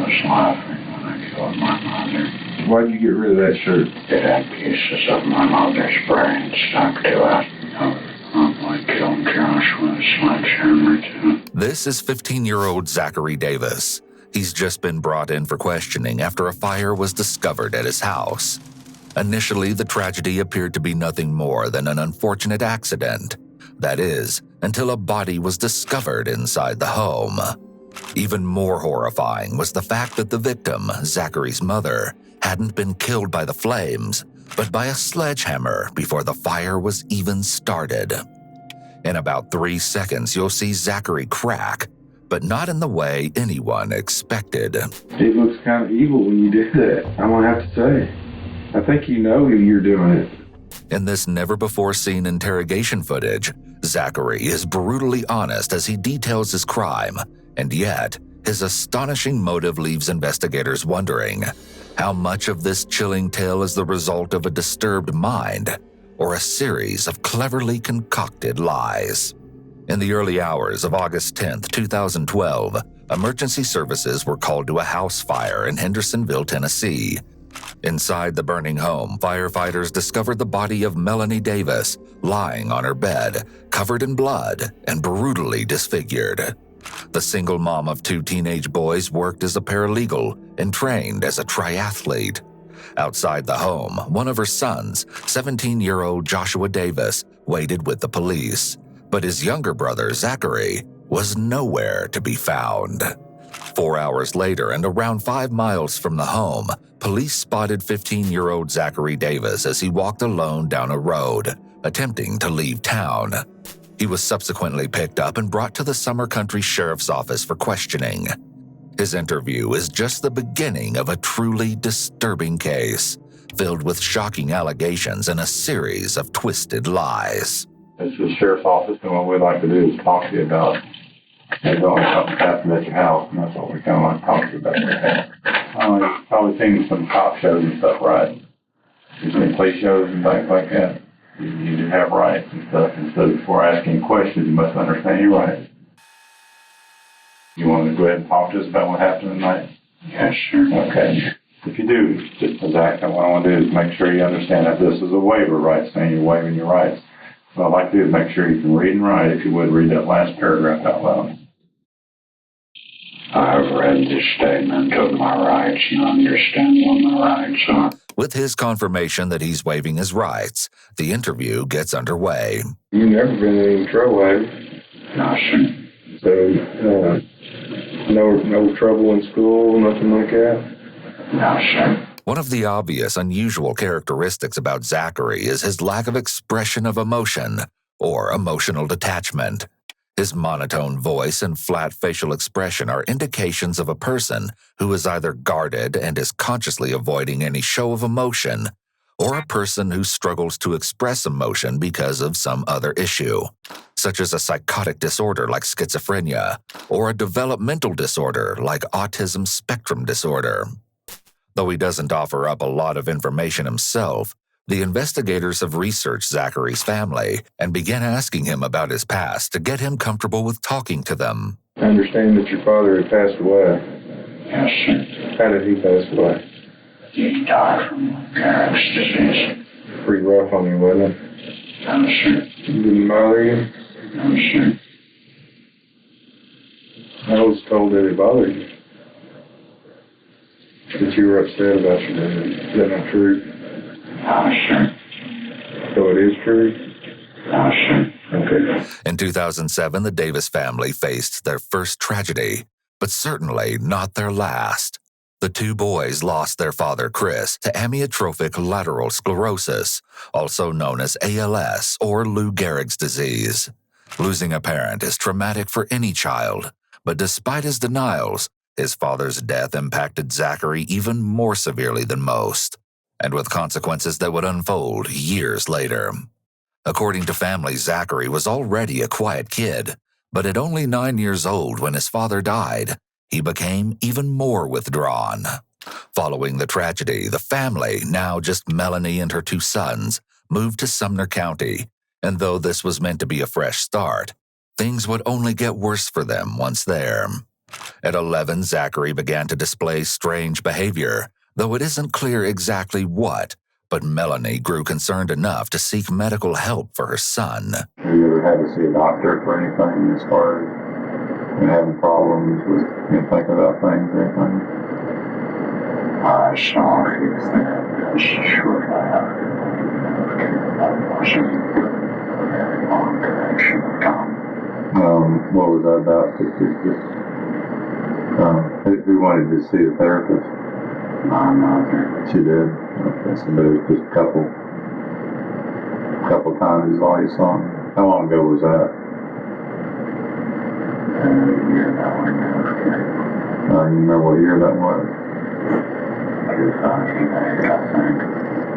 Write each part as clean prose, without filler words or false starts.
was laughing when I killed my mother. Why'd you get rid of that shirt? It had pieces of my mother's brain stuck to it. I killed Josh with a sledgehammer, too. This is 15-year-old Zachary Davis. He's just been brought in for questioning after a fire was discovered at his house. Initially, the tragedy appeared to be nothing more than an unfortunate accident. That is, until a body was discovered inside the home. Even more horrifying was the fact that the victim, Zachary's mother, hadn't been killed by the flames, but by a sledgehammer before the fire was even started. In about 3 seconds, you'll see Zachary crack, but not in the way anyone expected. It looks kind of evil when you did that, I'm gonna have to say. I think you know you're doing it. In this never-before-seen interrogation footage, Zachary is brutally honest as he details his crime, and yet his astonishing motive leaves investigators wondering how much of this chilling tale is the result of a disturbed mind or a series of cleverly concocted lies. In the early hours of August 10, 2012, emergency services were called to a house fire in Hendersonville, Tennessee. Inside the burning home, firefighters discovered the body of Melanie Davis lying on her bed, covered in blood and brutally disfigured. The single mom of 2 teenage boys worked as a paralegal and trained as a triathlete. Outside the home, one of her sons, 17-year-old Joshua Davis, waited with the police, but his younger brother, Zachary, was nowhere to be found. 4 hours later, and around 5 miles from the home, police spotted 15-year-old Zachary Davis as he walked alone down a road, attempting to leave town. He was subsequently picked up and brought to the Summer Country Sheriff's Office for questioning. His interview is just the beginning of a truly disturbing case, filled with shocking allegations and a series of twisted lies. This is the sheriff's office, and what we'd like to do is talk to you about there's always something happened at your house, and that's what we kind of want to talk to you about right now. You've probably seen some cop shows and stuff, right? You've seen police shows and things like that. You do have rights and stuff, and so before asking questions, you must understand your rights. You want to go ahead and talk to us about what happened tonight? Yes, sir. Okay. If you do, just Zach, what I want to do is make sure you understand that this is a waiver, right? Saying you're waiving your rights. What I'd like to do is make sure you can read and write. If you would, read that last paragraph out loud. I've read this statement of my rights and understand what my rights are. With his confirmation that he's waiving his rights, the interview gets underway. You've never been in any trouble, have you? No, sir. So, no trouble in school, nothing like that? No, sir. One of the obvious unusual characteristics about Zachary is his lack of expression of emotion or emotional detachment. His monotone voice and flat facial expression are indications of a person who is either guarded and is consciously avoiding any show of emotion, or a person who struggles to express emotion because of some other issue, such as a psychotic disorder like schizophrenia, or a developmental disorder like autism spectrum disorder. Though he doesn't offer up a lot of information himself, the investigators have researched Zachary's family and began asking him about his past to get him comfortable with talking to them. I understand that your father had passed away. Yes, sir. How did he pass away? He died from Garrett's disease. Pretty rough on you, wasn't it? No, sir. It didn't bother you? No, sir. I was told that it bothered you. That you were upset about your dad. Is that not true? No, sir. So it is true? No, sir. Okay. In 2007, the Davis family faced their first tragedy, but certainly not their last. The 2 boys lost their father, Chris, to amyotrophic lateral sclerosis, also known as ALS or Lou Gehrig's disease. Losing a parent is traumatic for any child, but despite his denials, his father's death impacted Zachary even more severely than most, and with consequences that would unfold years later. According to family, Zachary was already a quiet kid, but at only 9 years old when his father died, he became even more withdrawn. Following the tragedy, the family, now just Melanie and her 2 sons, moved to Sumner County, and though this was meant to be a fresh start, things would only get worse for them once there. At 11, Zachary began to display strange behavior, though it isn't clear exactly what, but Melanie grew concerned enough to seek medical help for her son. Have you ever had to see a doctor for anything as far as having problems with thinking about things or anything? I saw a few therapists shortly after that wasn't a very long direction of time. What was that about? Who wanted to see a therapist? My mother. She did? Okay, so there was just a couple times is all you saw him. How long ago was that? A year that we moved here. You remember what year that was? 2008, I think.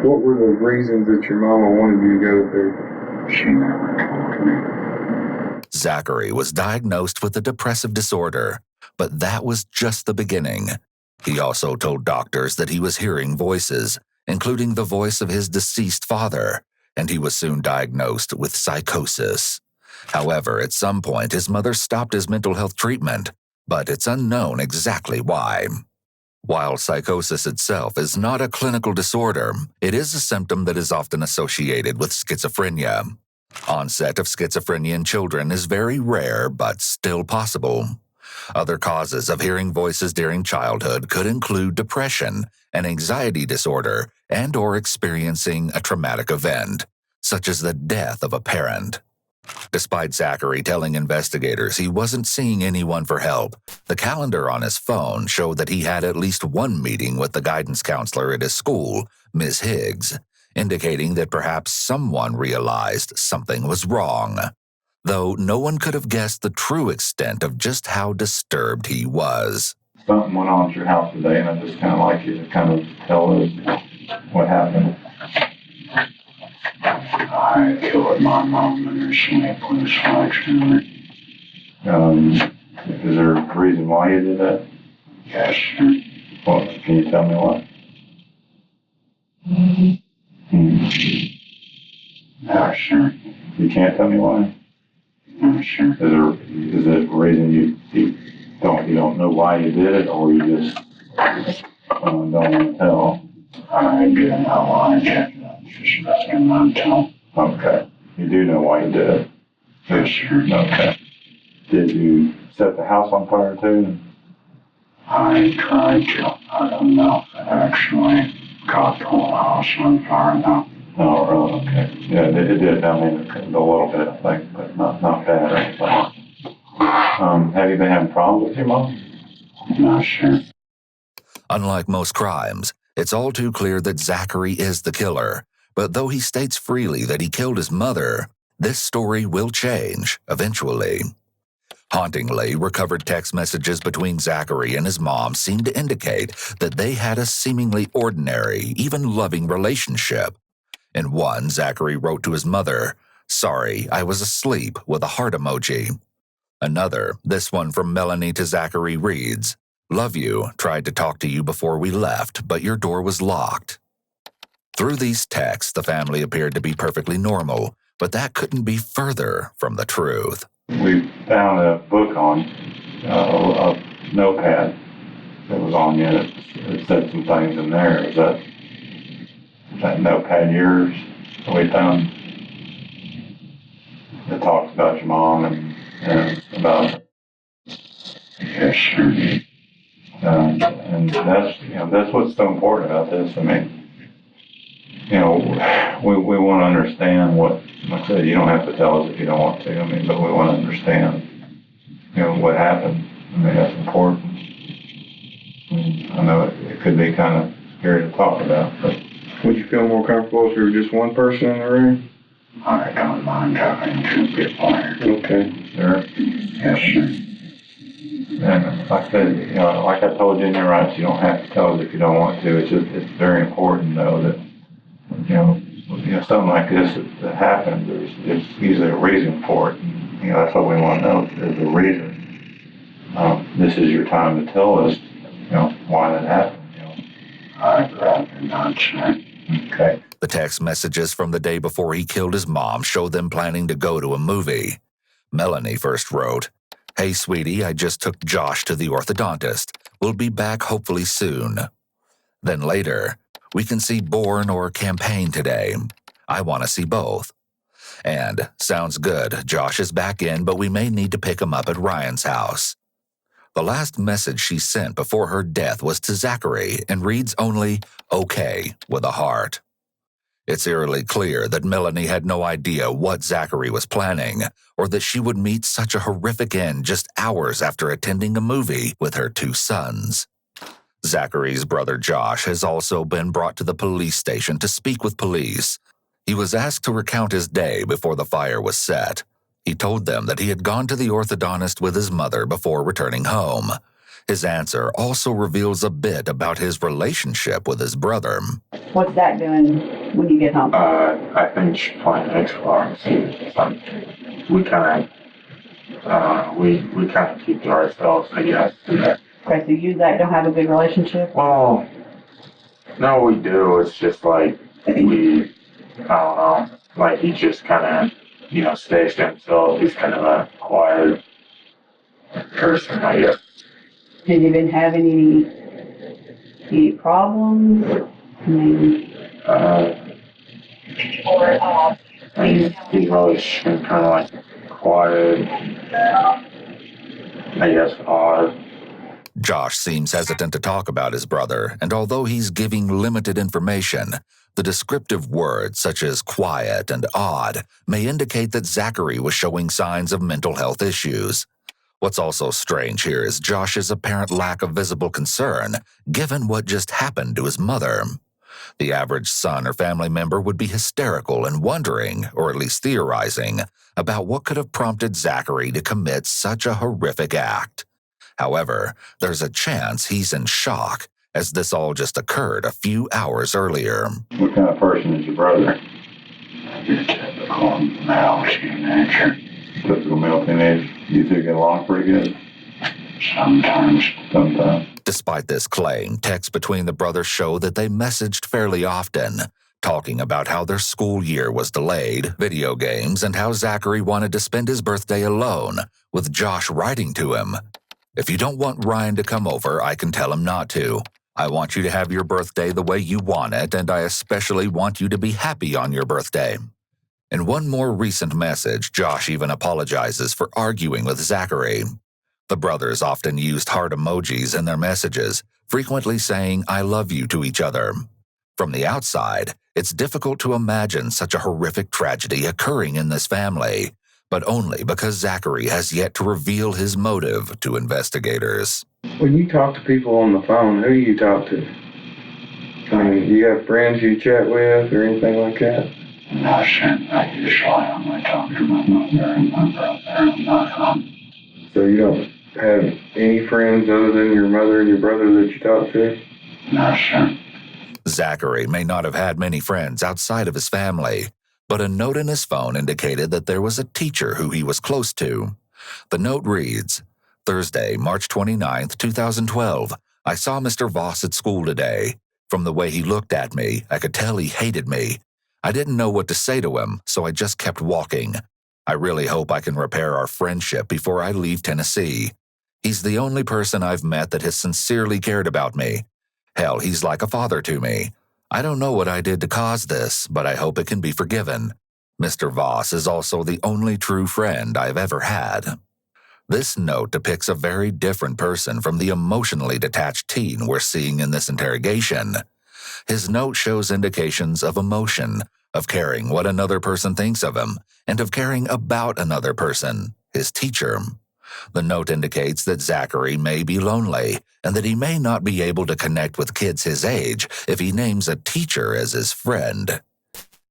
What were the reasons that your mama wanted you to go to therapy? She never told me. Zachary was diagnosed with a depressive disorder, but that was just the beginning. He also told doctors that he was hearing voices, including the voice of his deceased father, and he was soon diagnosed with psychosis. However, at some point, his mother stopped his mental health treatment, but it's unknown exactly why. While psychosis itself is not a clinical disorder, it is a symptom that is often associated with schizophrenia. Onset of schizophrenia in children is very rare, but still possible. Other causes of hearing voices during childhood could include depression, an anxiety disorder, and/or experiencing a traumatic event, such as the death of a parent. Despite Zachary telling investigators he wasn't seeing anyone for help, the calendar on his phone showed that he had at least one meeting with the guidance counselor at his school, Ms. Higgs, indicating that perhaps someone realized something was wrong, though no one could have guessed the true extent of just how disturbed he was. Something went on at your house today, and I just kind of like you to kind of tell us what happened. I killed my mom in her sleep with a sledgehammer. Is there a reason why you did that? Yes, sir. Well, can you tell me why? No, sir. You can't tell me why? No, sir. Is it a reason you don't know why you did it, or you just don't want to tell? I do know why I did it. Just nothing mental. Okay. You do know why you did it? Yes, sir. Okay. Did you set the house on fire too? I tried to. I don't know if it actually got the whole house on fire though. Oh, really? Okay. Yeah, it did. I mean, a little bit, I think, but not bad or anything. Have you been having problems with your mom? No, sir. Unlike most crimes, it's all too clear that Zachary is the killer, but though he states freely that he killed his mother, this story will change eventually. Hauntingly, recovered text messages between Zachary and his mom seem to indicate that they had a seemingly ordinary, even loving relationship. In one, Zachary wrote to his mother, "Sorry, I was asleep," with a heart emoji. Another, this one from Melanie to Zachary, reads, "Love you, tried to talk to you before we left, but your door was locked." Through these texts, the family appeared to be perfectly normal, but that couldn't be further from the truth. We found a book on a notepad that was on you. It said some things in there. Is that notepad yours that we found? It talks about your mom and about. Yes, sir. And that's what's so important about this. I mean, we want to understand what, like I said, you don't have to tell us if you don't want to. I mean, but we want to understand, what happened. I mean, that's important. I know it could be kind of scary to talk about, but. Would you feel more comfortable if there was just one person in the room? I don't mind having two people here. Okay. Sure. Yes, sir. And like I said, like I told you in your rights, you don't have to tell us if you don't want to. It's very important though that, something like this that happens, there's usually a reason for it. And, that's what we want to know. If there's a reason. This is your time to tell us, why that happened. I'd rather not, sir. Okay. The text messages from the day before he killed his mom show them planning to go to a movie. Melanie first wrote, Hey, sweetie, I just took Josh to the orthodontist. We'll be back hopefully soon. Then later, we can see Born or Campaign today. I want to see both. And, sounds good, Josh is back in, but we may need to pick him up at Ryan's house. The last message she sent before her death was to Zachary and reads only, okay, with a heart. It's eerily clear that Melanie had no idea what Zachary was planning, or that she would meet such a horrific end just hours after attending a movie with her 2 sons. Zachary's brother Josh has also been brought to the police station to speak with police. He was asked to recount his day before the fire was set. He told them that he had gone to the orthodontist with his mother before returning home. His answer also reveals a bit about his relationship with his brother. What's Zach doing when you get home? I think she's playing Xbox. We kind of keep to ourselves, I guess. Okay, so you and Zach don't have a good relationship? Well, no, we do. It's just like I don't know, like he just kind of, stays to himself. He's kind of a quiet person, I guess. Have you been having any problems? I mean, he's always been kind of like quiet, I guess, odd. Josh seems hesitant to talk about his brother, and although he's giving limited information, the descriptive words such as quiet and odd may indicate that Zachary was showing signs of mental health issues. What's also strange here is Josh's apparent lack of visible concern, given what just happened to his mother. The average son or family member would be hysterical and wondering, or at least theorizing, about what could have prompted Zachary to commit such a horrific act. However, there's a chance he's in shock, as this all just occurred a few hours earlier. What kind of person is your brother? Your typical male teenager. Typical male teenager. You two get along pretty good? Sometimes. Despite this claim, texts between the brothers show that they messaged fairly often, talking about how their school year was delayed, video games, and how Zachary wanted to spend his birthday alone, with Josh writing to him, "If you don't want Ryan to come over, I can tell him not to. I want you to have your birthday the way you want it, and I especially want you to be happy on your birthday." In one more recent message, Josh even apologizes for arguing with Zachary. The brothers often used heart emojis in their messages, frequently saying "I love you" to each other. From the outside, it's difficult to imagine such a horrific tragedy occurring in this family, but only because Zachary has yet to reveal his motive to investigators. When you talk to people on the phone, who do you talk to? I mean, do you have friends you chat with or anything like that? No, sir. I usually only talk to my mother and my brother and my son. So you don't have any friends other than your mother and your brother that you talk to? No, sir. Zachary may not have had many friends outside of his family, but a note in his phone indicated that there was a teacher who he was close to. The note reads, "Thursday, March 29th, 2012. I saw Mr. Voss at school today. From the way he looked at me, I could tell he hated me. I didn't know what to say to him, so I just kept walking. I really hope I can repair our friendship before I leave Tennessee. He's the only person I've met that has sincerely cared about me. Hell, he's like a father to me. I don't know what I did to cause this, but I hope it can be forgiven. Mr. Voss is also the only true friend I've ever had." This note depicts a very different person from the emotionally detached teen we're seeing in this interrogation. His note shows indications of emotion, of caring what another person thinks of him, and of caring about another person, his teacher. The note indicates that Zachary may be lonely, and that he may not be able to connect with kids his age if he names a teacher as his friend.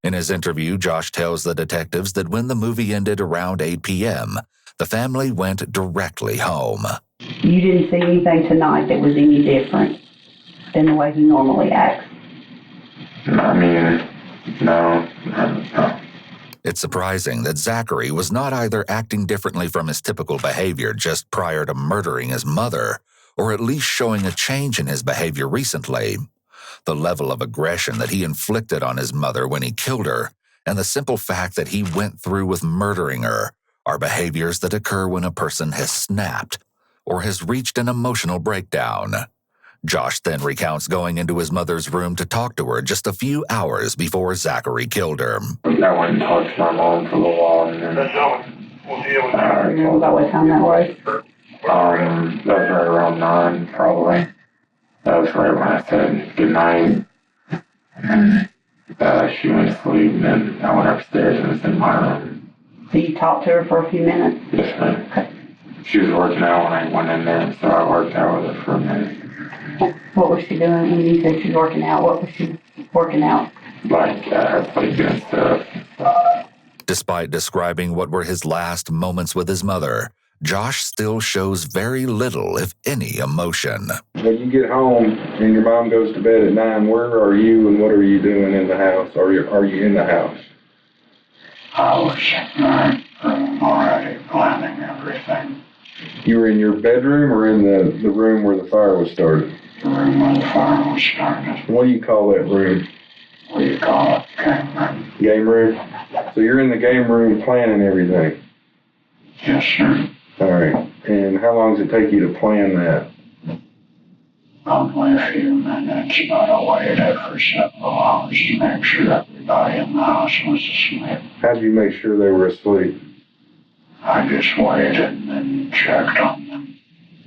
In his interview, Josh tells the detectives that when the movie ended around 8 p.m., the family went directly home. You didn't see anything tonight that was any different than the way he normally acts? I mean, no. It's surprising that Zachary was not either acting differently from his typical behavior just prior to murdering his mother, or at least showing a change in his behavior recently. The level of aggression that he inflicted on his mother when he killed her, and the simple fact that he went through with murdering her, are behaviors that occur when a person has snapped or has reached an emotional breakdown. Josh then recounts going into his mother's room to talk to her just a few hours before Zachary killed her. I went and talked to my mom for a little while, and then Remember about what time that was? that was right around 9, probably. That was right when I said goodnight. And she went to sleep, and then I went upstairs and was in my room. So you talked to her for a few minutes? Yes, ma'am. She was working out when I went in there, so I worked out with her for a minute. What was she doing when you said she was working out? What was she working out? Like, sleeping and stuff. Despite describing what were his last moments with his mother, Josh still shows very little, if any, emotion. When you get home and your mom goes to bed at 9, where are you and what are you doing in the house? Are you in the house? I was in my room already planning everything. You were in your bedroom or in the room where the fire was started? The room where the fire was started. What do you call that room? What do you call it? Game room. Game room? So you're in the game room planning everything? Yes, sir. All right. And how long does it take you to plan that? Probably a few minutes, but I waited for several hours to make sure everybody in the house was asleep. How did you make sure they were asleep? I just waited and then checked on them.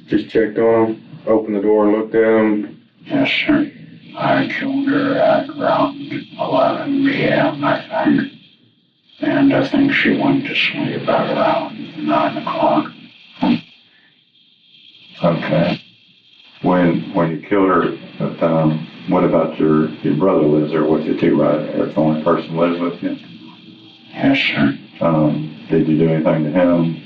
Just checked on them? Opened the door and looked at them? Yes, sir. I killed her at around 11 p.m., I think. And I think she went to sleep at around 9 o'clock. Okay. When you killed her, what about your brother lives there with you too, right? That's the only person who lives with you? Yes, sir. Did you do anything to him?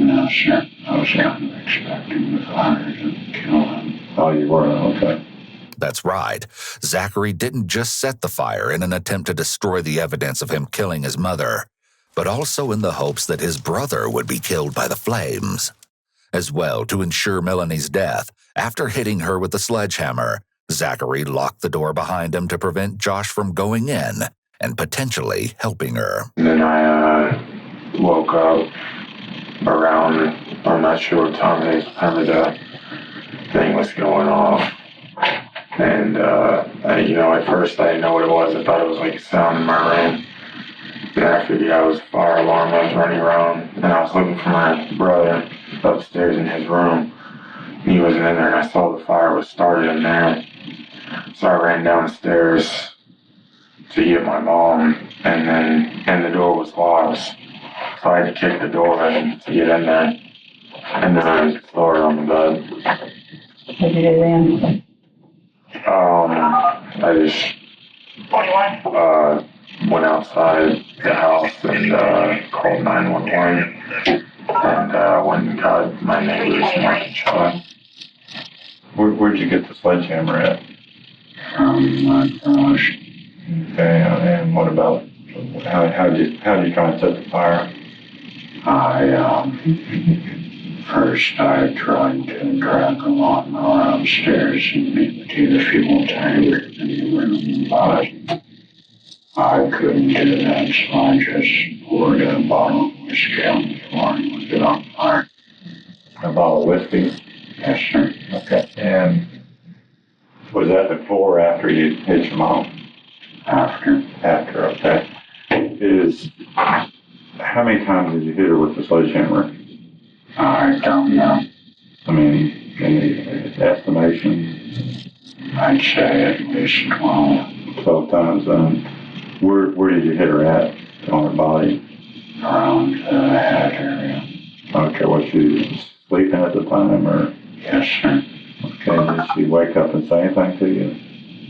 No, sir. I was kind of expecting the fire to kill him. Oh, you were? Okay. That's right. Zachary didn't just set the fire in an attempt to destroy the evidence of him killing his mother, but also in the hopes that his brother would be killed by the flames. As well, to ensure Melanie's death, after hitting her with the sledgehammer, Zachary locked the door behind him to prevent Josh from going in and potentially helping her. And then I woke up around, I'm not sure what time it is, the thing was going off. And, at first I didn't know what it was. I thought it was like a sound in my room. Then I figured out it was a fire alarm. I was running around, and I was looking for my brother upstairs in his room. He wasn't in there, and I saw the fire was started in there. So I ran downstairs to get my mom, and the door was locked. So I had to kick the door in to get in there. And then I threw her on the bed. What did you do then? I just went outside the house and called 911 and went and got my neighbors and my child. Where'd you get the sledgehammer at? From my garage. Okay, and what about, how did you try and set the fire? First I tried to drag the lawnmower upstairs and empty the fuel tank in the room, but I couldn't do that, so I just poured a bottle of whiskey on the floor and left it on fire. A bottle of whiskey? Yes, sir. Okay. And was that before or after you hit your mom? After. After, okay. How many times did you hit her with the sledgehammer? I don't know. I mean, any estimation? I'd say at least 12. 12 times. Where did you hit her at on her body? Around the head area. Okay, was she sleeping at the time, or? Yes, sir. Okay, did she wake up and say anything to you?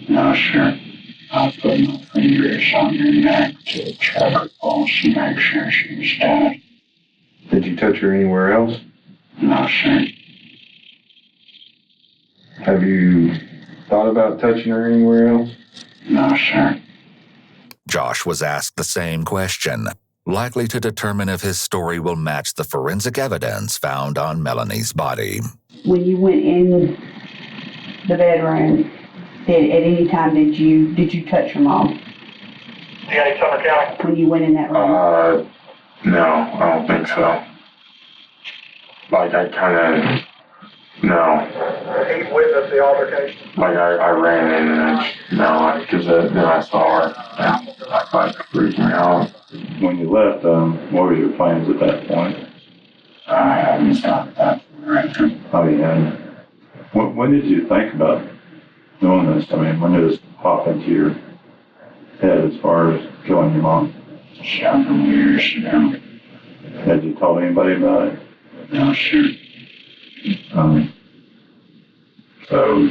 No, sir. I put my fingers on her neck to check her pulse and make sure she was dead. Did you touch her anywhere else? No, sir. Have you thought about touching her anywhere else? No, sir. Josh was asked the same question, likely to determine if his story will match the forensic evidence found on Melanie's body. When you went in the bedroom, at any time did you touch your mom? Yeah, Summer County. When you went in that room? No, I don't think so. Like, I kind of, no. He witnessed the altercation. Like, I ran in and because then I saw her. And like, freaked me out. When you left, what were your plans at that point? I haven't stopped that. Oh, yeah. When did you think about doing this? I mean, when did this pop into your head as far as killing your mom? Several years ago. Had you told anybody about it? No, sure. So,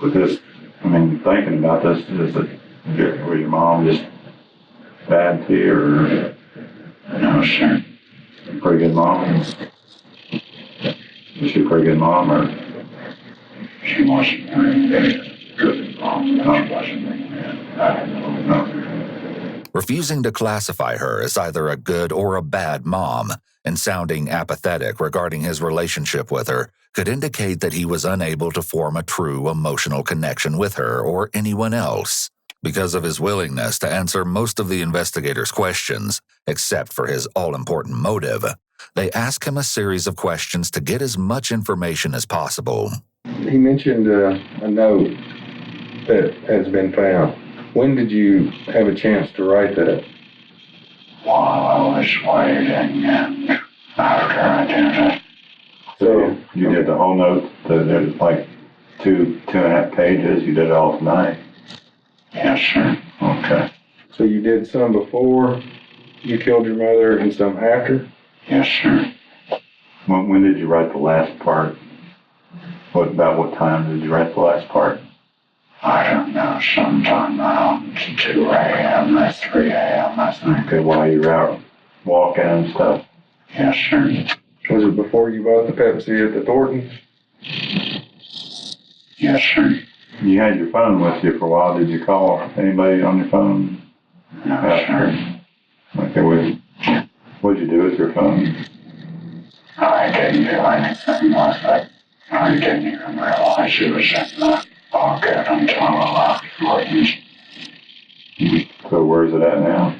with this, I mean, thinking about this, was your mom just bad to you, or? No, sure. A pretty good mom? Was she a pretty good mom, or? She wasn't very good mom. She wasn't very good. I don't know. Refusing to classify her as either a good or a bad mom and sounding apathetic regarding his relationship with her could indicate that he was unable to form a true emotional connection with her or anyone else. Because of his willingness to answer most of the investigators' questions, except for his all-important motive, they ask him a series of questions to get as much information as possible. He mentioned a note that has been found. When did you have a chance to write that? While I was waiting and after I did it. So you did the whole note, that it was like 2.5 pages, you did it all tonight? Yes, sir. Okay. So you did some before you killed your mother and some after? Yes, sir. When did you write the last part? About what time did you write the last part? I don't know, sometime around 2 a.m. or 3 a.m., I think. Okay, while you were out walking and stuff? Yes, sir. Was it before you bought the Pepsi at the Thorntons? Yes, sir. You had your phone with you for a while. Did you call anybody on your phone? No, sir. Okay, what'd you do with your phone? I didn't do anything with it. I didn't even realize it was in my pocket until I left Louise. So where's it at now?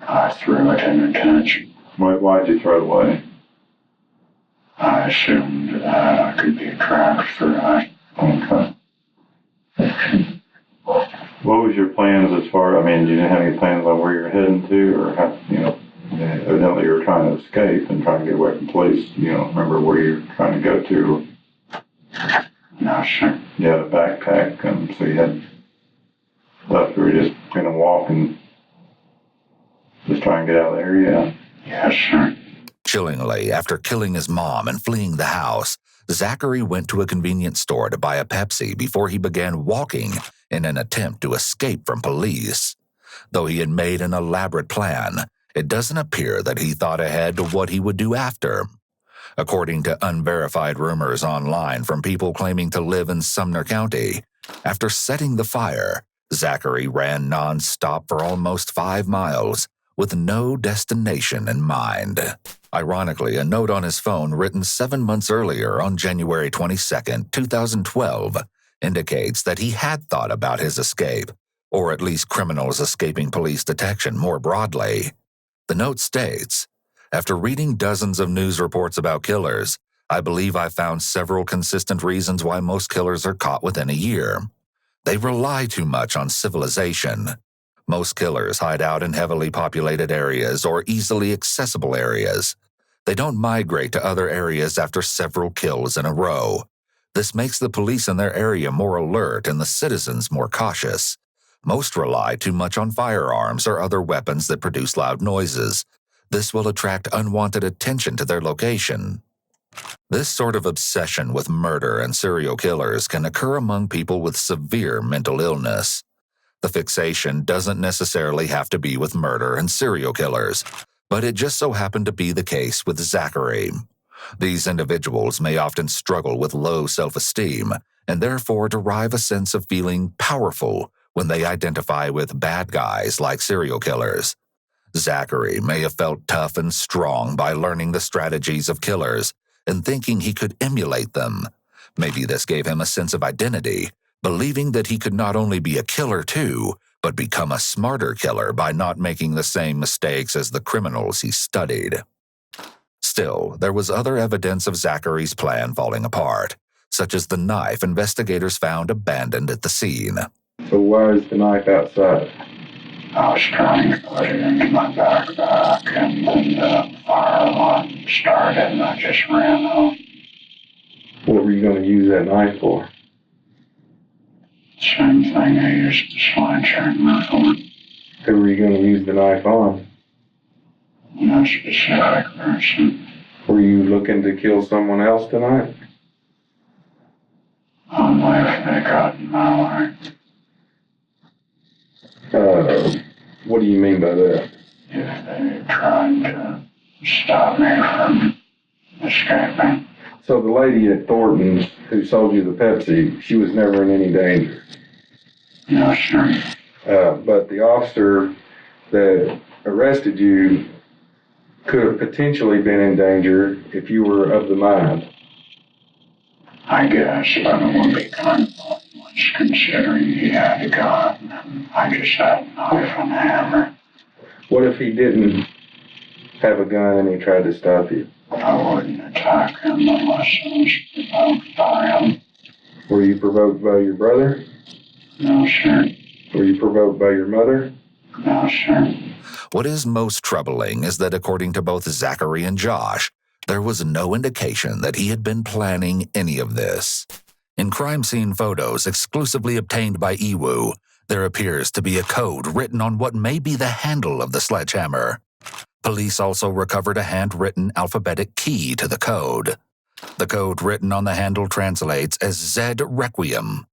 I threw it in the ditch. Why'd you throw it away? I assumed that I could be tracked for it. Okay. What was your plans as far, you didn't have any plans on where you're heading to, or how, evidently you were trying to escape and trying to get away from police. You don't remember where you're trying to go to? No, sir. You had a backpack, so you had stuff, you were just going to walk and just try and get out of the area? Yes, sir. Chillingly, after killing his mom and fleeing the house, Zachary went to a convenience store to buy a Pepsi before he began walking in an attempt to escape from police. Though he had made an elaborate plan, it doesn't appear that he thought ahead to what he would do after. According to unverified rumors online from people claiming to live in Sumner County, after setting the fire, Zachary ran non-stop for almost 5 miles, with no destination in mind. Ironically, a note on his phone written 7 months earlier on January 22, 2012, indicates that he had thought about his escape, or at least criminals escaping police detection more broadly. The note states, "After reading dozens of news reports about killers, I believe I found several consistent reasons why most killers are caught within a year. They rely too much on civilization. Most killers hide out in heavily populated areas or easily accessible areas. They don't migrate to other areas after several kills in a row. This makes the police in their area more alert and the citizens more cautious. Most rely too much on firearms or other weapons that produce loud noises. This will attract unwanted attention to their location." This sort of obsession with murder and serial killers can occur among people with severe mental illness. The fixation doesn't necessarily have to be with murder and serial killers, but it just so happened to be the case with Zachary. These individuals may often struggle with low self-esteem and therefore derive a sense of feeling powerful when they identify with bad guys like serial killers. Zachary may have felt tough and strong by learning the strategies of killers and thinking he could emulate them. Maybe this gave him a sense of identity, believing that he could not only be a killer too, but become a smarter killer by not making the same mistakes as the criminals he studied. Still, there was other evidence of Zachary's plan falling apart, such as the knife investigators found abandoned at the scene. So why is the knife outside? I was trying to put it into my backpack, and then the fire alarm started, and I just ran home. What were you going to use that knife for? Same thing I used the sledgehammer for. Who were you going to use the knife on? No specific person. Were you looking to kill someone else tonight? Only if they got in my way. What do you mean by that? If they tried to stop me from escaping. So the lady at Thornton's who sold you the Pepsi, she was never in any danger. No, sir. But the officer that arrested you could have potentially been in danger if you were of the mind. I guess, but it would be kind of pointless considering he had a gun and I just had a knife and a hammer. What if he didn't have a gun and he tried to stop you? I wouldn't attack him unless I was provoked by him. Were you provoked by your brother? No, sir. Were you provoked by your mother? No, sir. What is most troubling is that according to both Zachary and Josh, there was no indication that he had been planning any of this. In crime scene photos exclusively obtained by Ewu, there appears to be a code written on what may be the handle of the sledgehammer. Police also recovered a handwritten alphabetic key to the code. The code written on the handle translates as Z Requiem.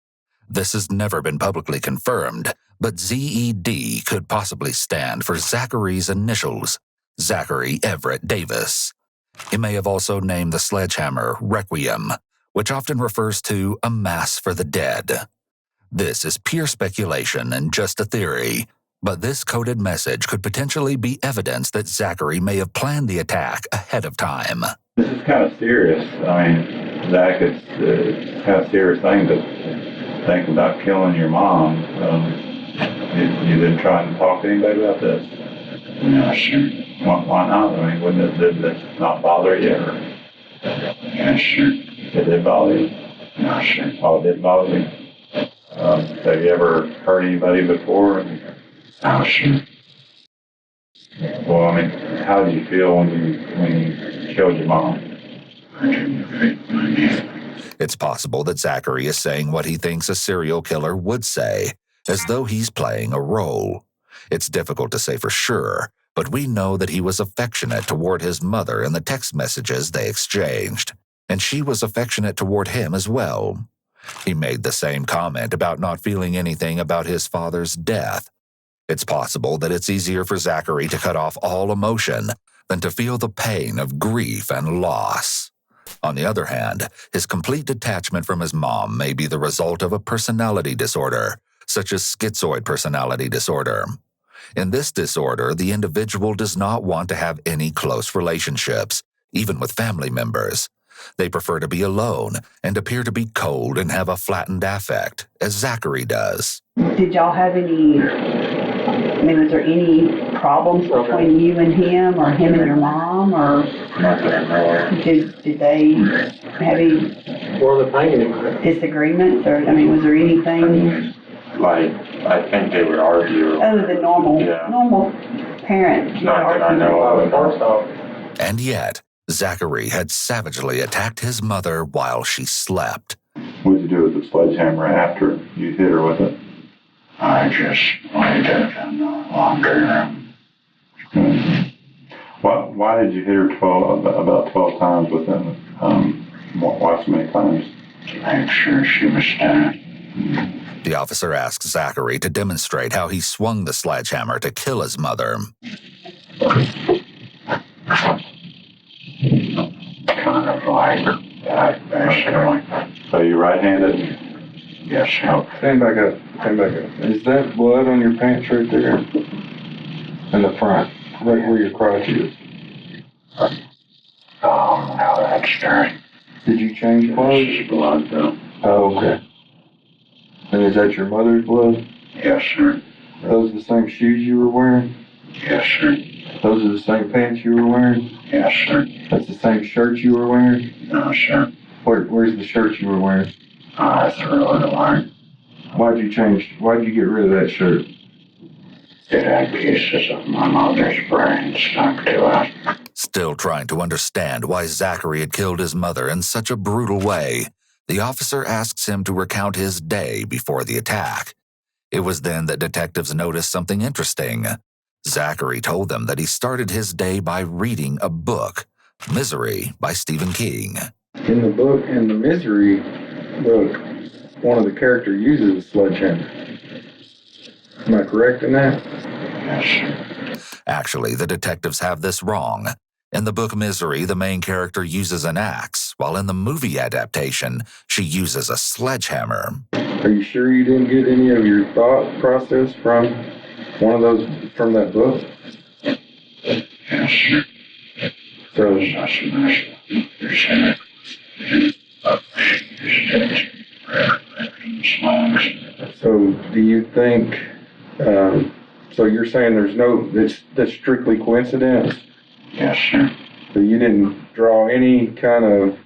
This has never been publicly confirmed, but ZED could possibly stand for Zachary's initials, Zachary Everett Davis. He may have also named the sledgehammer Requiem, which often refers to a mass for the dead. This is pure speculation and just a theory, but this coded message could potentially be evidence that Zachary may have planned the attack ahead of time. This is kind of serious. I mean, Zach, it's kind of serious thing to think about killing your mom. You didn't try and talk to anybody about this? No, sir. Why not? I mean, did this not bother you? Or? Yes, sir. Did it bother you? No, sir. Oh, it didn't bother you? Have you ever hurt anybody before? No, sir. Well, I mean, how do you feel when you killed your mom? I didn't think anything. It's possible that Zachary is saying what he thinks a serial killer would say, as though he's playing a role. It's difficult to say for sure, but we know that he was affectionate toward his mother in the text messages they exchanged, and she was affectionate toward him as well. He made the same comment about not feeling anything about his father's death. It's possible that it's easier for Zachary to cut off all emotion than to feel the pain of grief and loss. On the other hand, his complete detachment from his mom may be the result of a personality disorder, such as schizoid personality disorder. In this disorder, the individual does not want to have any close relationships, even with family members. They prefer to be alone and appear to be cold and have a flattened affect, as Zachary does. Did y'all have any, was there any problems between you and him or him and your mom, or Not that I know of. did they have any disagreements, or, was there anything Like, I think they would argue. other than normal, Yeah. normal parents? Not that I know of. And yet, Zachary had savagely attacked his mother while she slept. What did you do with the sledgehammer after you hit her with it? I just waited in the laundry room. Why did you hit her about 12 times within, why so many times? To make sure she was dead. The officer asked Zachary to demonstrate how he swung the sledgehammer to kill his mother. Kind of like that, basically. So you right-handed? Yes, sir. Stand back up. Is that blood on your pants right there? In the front, right where your crotch is. Oh, no, that's dirty. Did you change clothes? This is blood, though. Oh, okay. And is that your mother's blood? Yes, sir. Those are the same shoes you were wearing? Yes, sir. Those are the same pants you were wearing? Yes, sir. That's the same shirt you were wearing? No, sir. Where's the shirt you were wearing? I threw it away. Why'd you get rid of that shirt? It had pieces of my mother's brain stuck to it. Still trying to understand why Zachary had killed his mother in such a brutal way, the officer asks him to recount his day before the attack. It was then that detectives noticed something interesting. Zachary told them that he started his day by reading a book, Misery by Stephen King. In the book, in the Misery book, one of the characters uses a sledgehammer. Am I correct in that? Yes, sir. Actually, the detectives have this wrong. In the book Misery, the main character uses an axe, while in the movie adaptation, she uses a sledgehammer. Are you sure you didn't get any of your thought process from one of those, from that book? Yes, sir. So, so do you think, so you're saying that's strictly coincidence? Yes, sir. So you didn't draw any kind of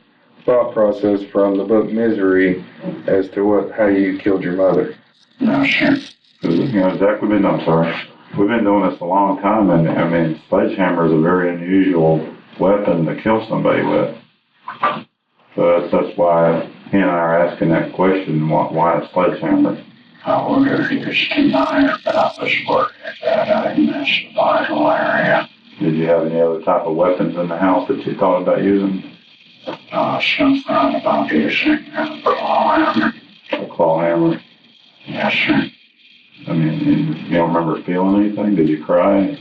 thought process from the book Misery as to how you killed your mother? No, sir. Zach, we've been doing this a long time, and I mean, sledgehammer is a very unusual weapon to kill somebody with. So that's why he and I are asking that question, why a sledgehammer? I would have used a knife, but I was worried that I missed the vital area. Did you have any other type of weapons in the house that you thought about using? Something about using a claw hammer. A claw hammer? Yes, sir. I mean, you don't remember feeling anything? Did you cry?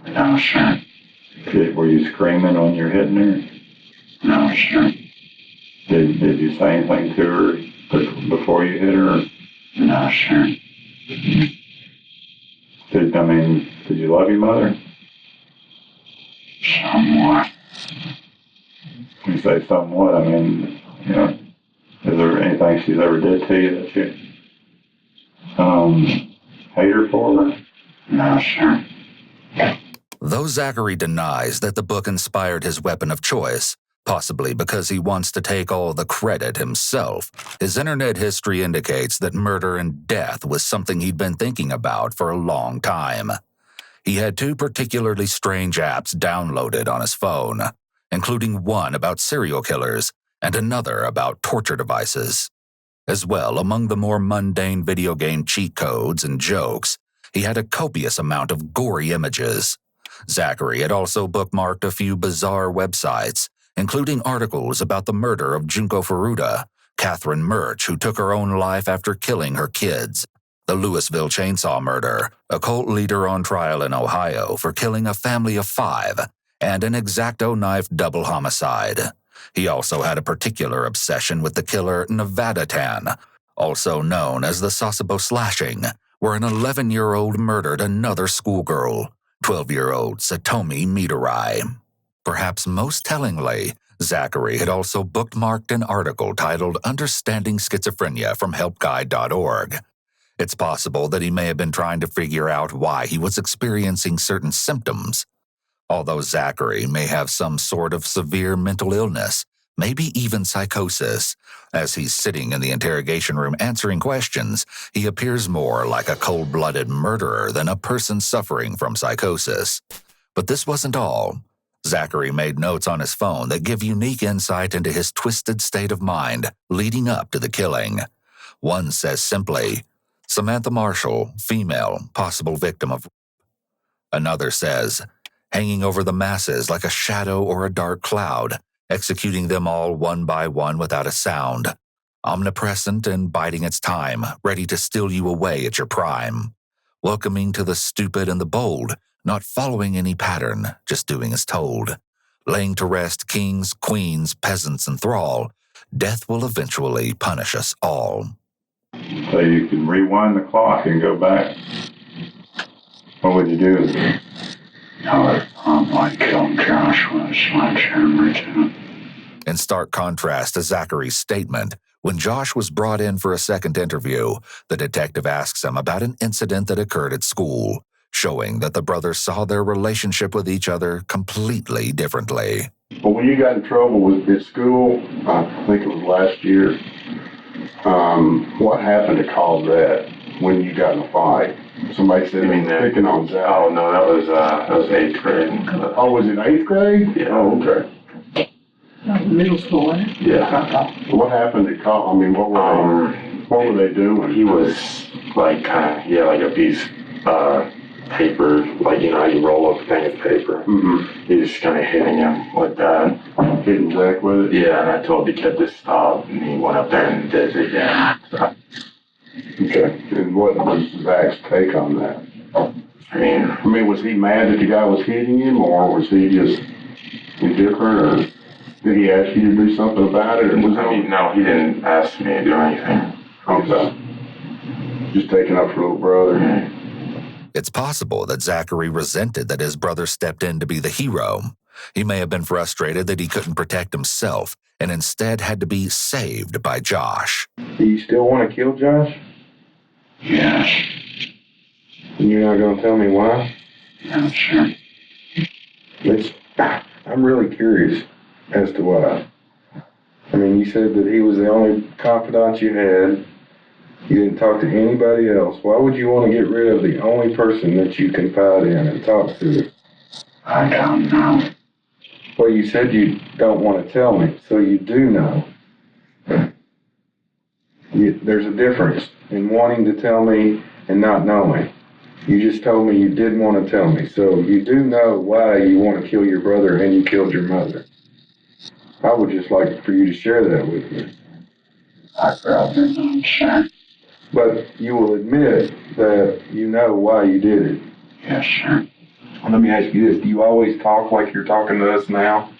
No, sir. Were you screaming when you're hitting her? No, sir. Did you say anything to her before you hit her? No, sir. Did you love your mother? Somewhat. When you say somewhat, I mean, is there anything she's ever did to you that you hate her for? No, sir. Though Zachary denies that the book inspired his weapon of choice, possibly because he wants to take all the credit himself, his internet history indicates that murder and death was something he'd been thinking about for a long time. He had two particularly strange apps downloaded on his phone, including one about serial killers and another about torture devices. As well, among the more mundane video game cheat codes and jokes, he had a copious amount of gory images. Zachary had also bookmarked a few bizarre websites, including articles about the murder of Junko Furuta, Catherine Murch, who took her own life after killing her kids, the Louisville chainsaw murder, a cult leader on trial in Ohio for killing a family of 5, and an X-Acto knife double homicide. He also had a particular obsession with the killer Nevada Tan, also known as the Sasebo slashing, where an 11-year-old murdered another schoolgirl, 12-year-old Satomi Mitarai. Perhaps most tellingly, Zachary had also bookmarked an article titled Understanding Schizophrenia from helpguide.org. It's possible that he may have been trying to figure out why he was experiencing certain symptoms. Although Zachary may have some sort of severe mental illness, maybe even psychosis, as he's sitting in the interrogation room answering questions, he appears more like a cold-blooded murderer than a person suffering from psychosis. But this wasn't all. Zachary made notes on his phone that give unique insight into his twisted state of mind leading up to the killing. One says simply, Samantha Marshall, female, possible victim of rape. Another says, hanging over the masses like a shadow or a dark cloud, executing them all one by one without a sound, omnipresent and biding its time, ready to steal you away at your prime, welcoming to the stupid and the bold, not following any pattern, just doing as told, laying to rest kings, queens, peasants, and thrall, death will eventually punish us all. So you can rewind the clock and go back. What would you do? I'd kill Josh with a sledgehammer too. In stark contrast to Zachary's statement, When Josh was brought in for a second interview, the detective asks him about an incident that occurred at school, showing that the brothers saw their relationship with each other completely differently. But when you got in trouble with at school, I think it was last year, what happened to cause that when you got in a fight? Somebody said they were picking on Zach. Oh, no, that was 8th grade. Oh, was it 8th grade? Yeah. Oh, okay. Middle school, wasn't it? Yeah. What happened to cause, I mean, what were they doing? He was like like a piece paper, like you know how you roll up a thing of paper. Mm-hmm. He was kind of hitting him with that. Hitting Zach with it? Yeah, and I told the kid to stop, and he went up there and did it again. So, Okay. And what was Zach's take on that? I mean, Was he mad that the guy was hitting him, or was he just indifferent, or did he ask you to do something about it? Or was no, he didn't ask me to do anything. Just taking up for little brother? It's possible that Zachary resented that his brother stepped in to be the hero. He may have been frustrated that he couldn't protect himself and instead had to be saved by Josh. Do you still want to kill Josh? Yes. And you're not going to tell me why? No, sure. I'm really curious as to why. I mean, you said that he was the only confidant you had. You didn't talk to anybody else. Why would you want to get rid of the only person that you confide in and talk to? I don't know. Well, you said you don't want to tell me, so you do know. There's a difference in wanting to tell me and not knowing. You just told me you didn't want to tell me, so you do know why you want to kill your brother and you killed your mother. I would just like for you to share that with me. I'd rather not share. But you will admit that you know why you did it. Yes, sir. Let me ask you this. Do you always talk like you're talking to us now?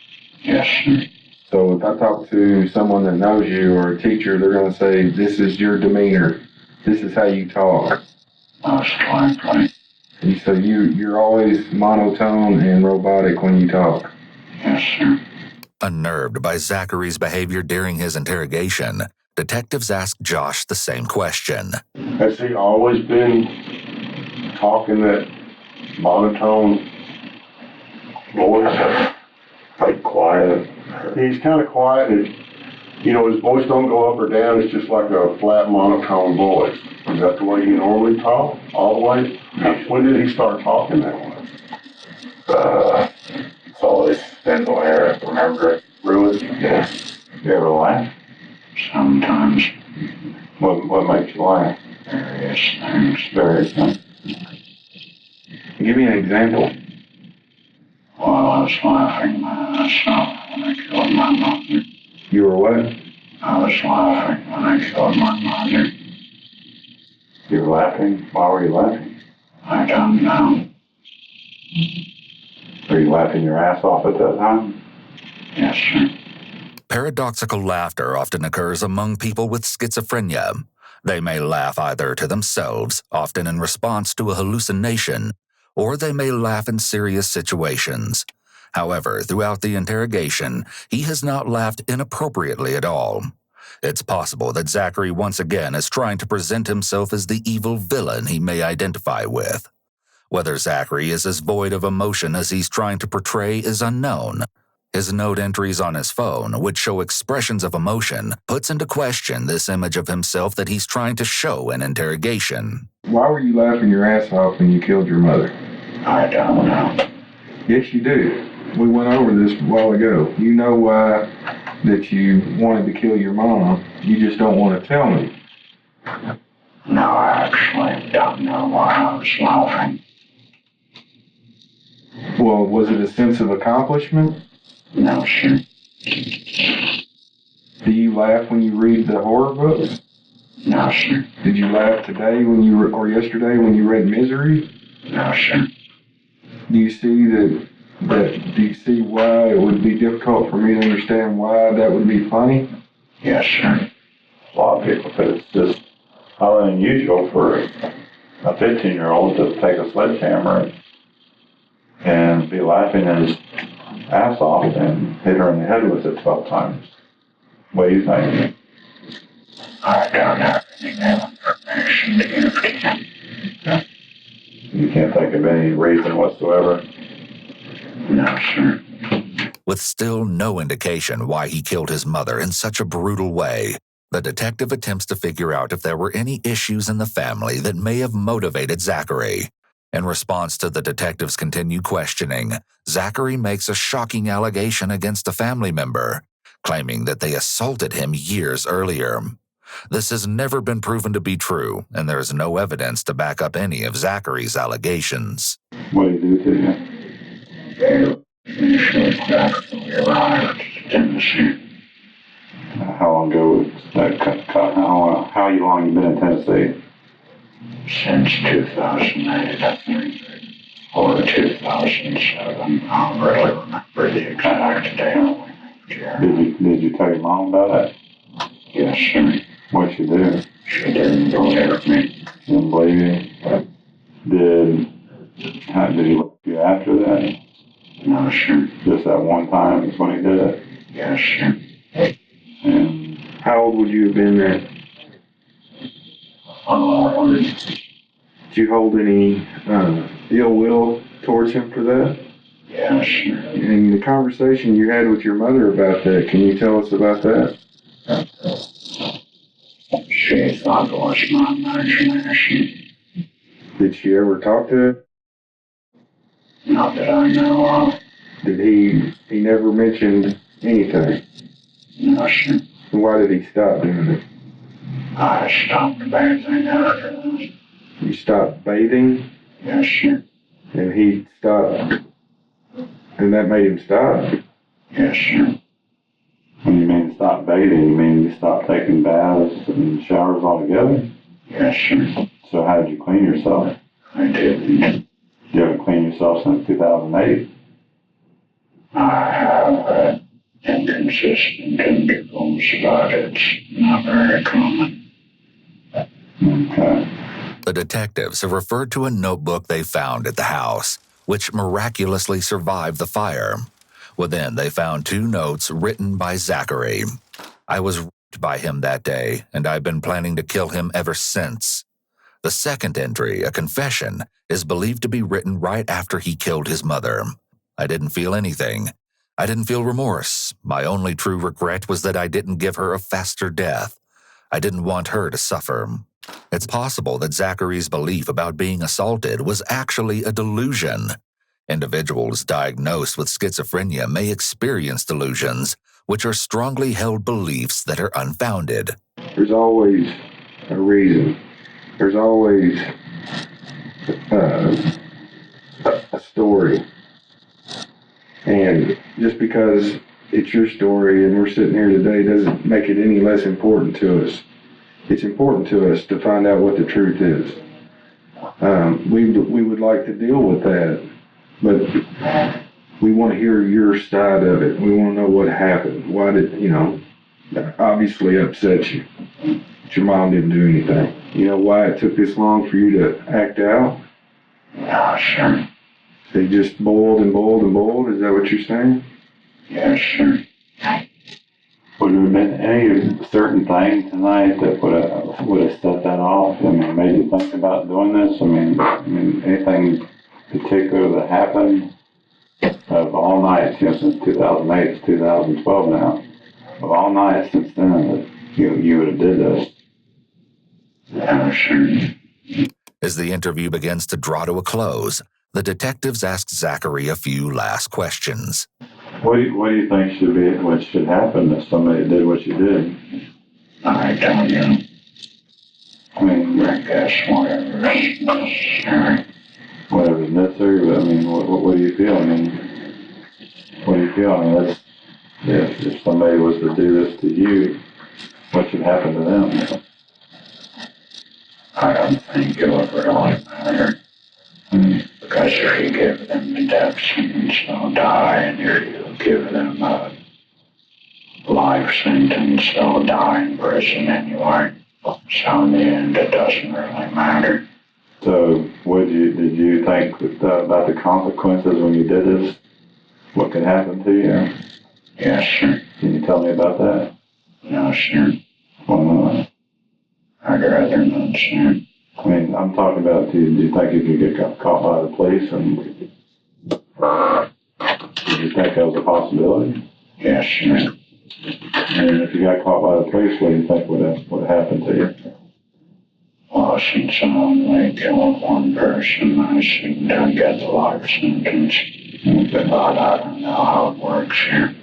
Yes, sir. So if I talk to someone that knows you or a teacher, they're going to say, this is your demeanor. This is how you talk. Most likely. And so you're always monotone and robotic when you talk. Yes, sir. Unnerved by Zachary's behavior during his interrogation, detectives ask Josh the same question. Has he always been talking that monotone voice? Like quiet. He's kind of quiet. His voice don't go up or down. It's just like a flat monotone voice. Is that the way he normally talk? All the way? When did he start talking that way? It's always been the way I remember it. Really? Yeah. You ever laugh? Sometimes. What makes you laugh? Various things. Various things. Give me an example. Well, I was laughing myself when I killed my mother. You were what? I was laughing when I killed my mother. You were laughing? Why were you laughing? I don't know. Were you laughing your ass off at that time? Yes, sir. Paradoxical laughter often occurs among people with schizophrenia. They may laugh either to themselves, often in response to a hallucination, or they may laugh in serious situations. However, throughout the interrogation, he has not laughed inappropriately at all. It's possible that Zachary once again is trying to present himself as the evil villain he may identify with. Whether Zachary is as void of emotion as he's trying to portray is unknown. His note entries on his phone, which show expressions of emotion, puts into question this image of himself that he's trying to show in interrogation. Why were you laughing your ass off when you killed your mother? I don't know. Yes, you do. We went over this a while ago. You know why that you wanted to kill your mom. You just don't want to tell me. No, I actually don't know why I was laughing. Well, was it a sense of accomplishment? No, sir. Do you laugh when you read the horror books? No, sir. Did you laugh today or yesterday when you read Misery? No, sir. Do you see do you see why it would be difficult for me to understand why that would be funny? Yes, sir. A lot of people say it's just highly unusual for a 15-year-old to take a sledgehammer and be laughing his ass off and hit her in the head with it 12 times. What do you think? I don't have any information to give to him. You can't think of any reason whatsoever? No, sir. With still no indication why he killed his mother in such a brutal way, the detective attempts to figure out if there were any issues in the family that may have motivated Zachary. In response to the detective's continued questioning, Zachary makes a shocking allegation against a family member, claiming that they assaulted him years earlier. This has never been proven to be true, and there is no evidence to back up any of Zachary's allegations. What did he do to you? How long ago was that cut? How long you been in Tennessee? Since 2008, I think, or 2007. I don't really remember the exact date. Did you tell your mom about it? Yes, sir. What'd she do? She didn't believe me. Didn't believe you? Did he look you after that? No, sir. Just that one time is when he did it? Yes, sir. And How old would you have been then? Did you hold any ill will towards him for that? yes, sir. And the conversation you had with your mother about that, can you tell us about that? She thought it was my imagination. Did she ever talk to him? Not that I know of. Did he never mentioned anything? No, sir. And why did he stop doing it? I stopped bathing after that. You stopped bathing Yes, sir. and he stopped, and that made him stop? Yes, sir. When you mean stop bathing, you mean you stop taking baths and showers altogether? Yes, sir. So how did you clean yourself? I didn't. You haven't cleaned yourself since 2008? I have inconsistent intervals, but it's not very common. Okay. The detectives have referred to a notebook they found at the house, which miraculously survived the fire. Within, they found 2 notes written by Zachary. "I was raped by him that day, and I've been planning to kill him ever since." The second entry, a confession, is believed to be written right after he killed his mother. "I didn't feel anything. I didn't feel remorse. My only true regret was that I didn't give her a faster death. I didn't want her to suffer." It's possible that Zachary's belief about being assaulted was actually a delusion. Individuals diagnosed with schizophrenia may experience delusions, which are strongly held beliefs that are unfounded. There's always a reason. There's always a story. And just because it's your story and we're sitting here today doesn't make it any less important to us. It's important to us to find out what the truth is. We would like to deal with that, but we want to hear your side of it. We want to know what happened. Why did, that obviously upset you. But your mom didn't do anything. You know why it took this long for you to act out? No, sir. They just boiled and boiled and boiled? Is that what you're saying? Yes, sir. Would there have been any certain thing tonight that would have set that off? I mean, made you think about doing this? I mean, anything particular that happened of all nights, since 2008 to 2012 now, of all nights since then that you would have did this? No, sure. As the interview begins to draw to a close, the detectives ask Zachary a few last questions. What do you think what should happen if somebody did what you did? I don't know. I mean, I guess whatever's necessary. Whatever's necessary, but I mean, what do you feel? I mean, what do you feel? I mean, if somebody was to do this to you, what should happen to them? I don't think it would really matter. Because if you give them the death sentence, they'll die, and if you give them a life sentence, they'll die in prison anyway. So in the end, it doesn't really matter. So, did you think about the consequences when you did this? What could happen to you? Yes, sir. Can you tell me about that? No, sir. Why not? I'd rather not, sir. I mean, I'm talking about, do you think you could get caught by the police and do you think that was a possibility? Yes, sir. And if you got caught by the police, what do you think would happen to you? Well, since I only killed one person, I seem to get the life sentence. But I don't know how it works here.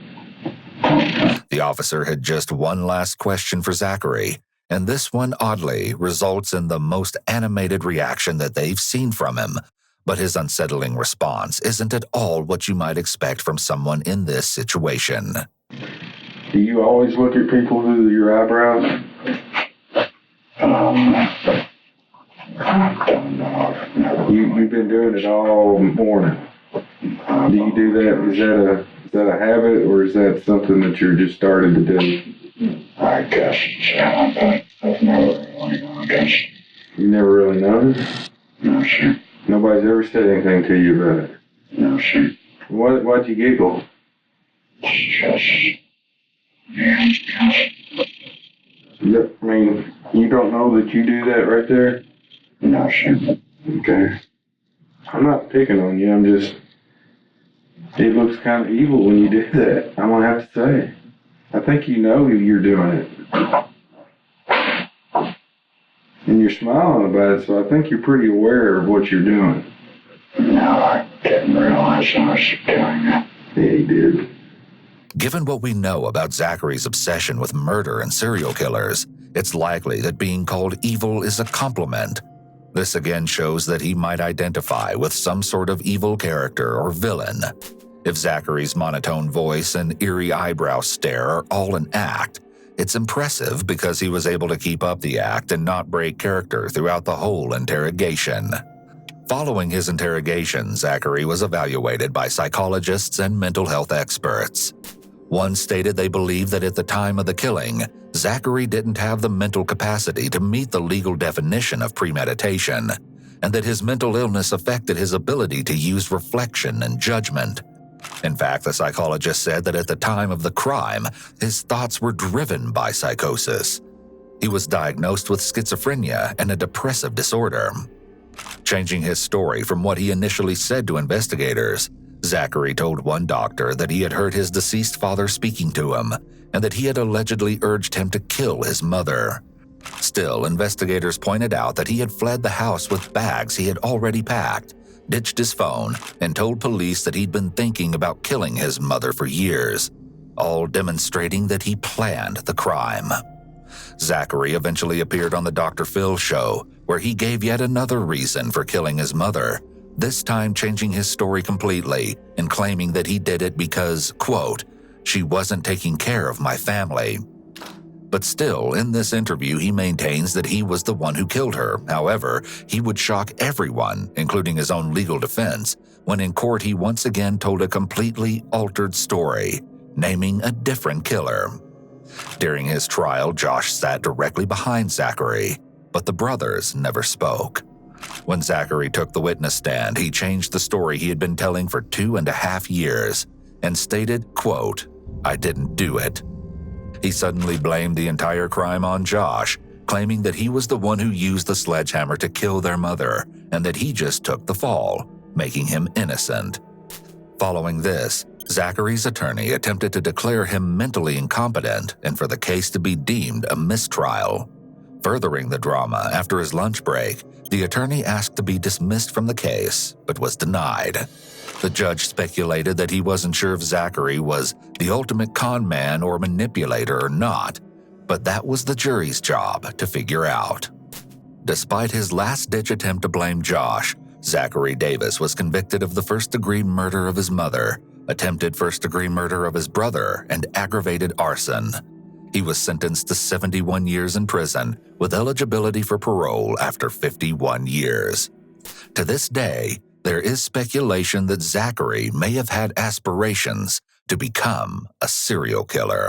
The officer had just one last question for Zachary, and this one, oddly, results in the most animated reaction that they've seen from him. But his unsettling response isn't at all what you might expect from someone in this situation. Do you always look at people through your eyebrows? I don't know. You've been doing it all morning. Do you do that? Is that a habit, or is that something that you're just starting to do? I guess it's a habit. I've never really noticed. You never really noticed? No, sir. Nobody's ever said anything to you about it? No, sir. Why'd you giggle? It's I mean, you don't know that you do that right there? no, sir. Okay. I'm not picking on you, I'm just... It looks kind of evil when you do that, I'm gonna have to say. I think you know you're doing it. And you're smiling about it, so I think you're pretty aware of what you're doing. No, I didn't realize I was doing it. Yeah, you did. Given what we know about Zachary's obsession with murder and serial killers, it's likely that being called evil is a compliment. This again shows that he might identify with some sort of evil character or villain. If Zachary's monotone voice and eerie eyebrow stare are all an act, it's impressive because he was able to keep up the act and not break character throughout the whole interrogation. Following his interrogation, Zachary was evaluated by psychologists and mental health experts. One stated they believed that at the time of the killing, Zachary didn't have the mental capacity to meet the legal definition of premeditation, and that his mental illness affected his ability to use reflection and judgment. In fact, the psychologist said that at the time of the crime, his thoughts were driven by psychosis. He was diagnosed with schizophrenia and a depressive disorder. Changing his story from what he initially said to investigators, Zachary told one doctor that he had heard his deceased father speaking to him and that he had allegedly urged him to kill his mother. Still, investigators pointed out that he had fled the house with bags he had already packed, ditched his phone, and told police that he'd been thinking about killing his mother for years, all demonstrating that he planned the crime. Zachary eventually appeared on the Dr. Phil show, where he gave yet another reason for killing his mother, this time changing his story completely and claiming that he did it because, quote, "she wasn't taking care of my family." But still, in this interview, he maintains that he was the one who killed her. However, he would shock everyone, including his own legal defense, when in court he once again told a completely altered story, naming a different killer. During his trial, Josh sat directly behind Zachary, but the brothers never spoke. When Zachary took the witness stand, he changed the story he had been telling for 2.5 years and stated, quote, "I didn't do it." He suddenly blamed the entire crime on Josh, claiming that he was the one who used the sledgehammer to kill their mother and that he just took the fall, making him innocent. Following this, Zachary's attorney attempted to declare him mentally incompetent and for the case to be deemed a mistrial. Furthering the drama, after his lunch break, the attorney asked to be dismissed from the case, but was denied. The judge speculated that he wasn't sure if Zachary was the ultimate con man or manipulator or not, but that was the jury's job to figure out. Despite his last-ditch attempt to blame Josh, Zachary Davis was convicted of the first-degree murder of his mother, attempted first-degree murder of his brother, and aggravated arson. He was sentenced to 71 years in prison with eligibility for parole after 51 years. To this day, there is speculation that Zachary may have had aspirations to become a serial killer.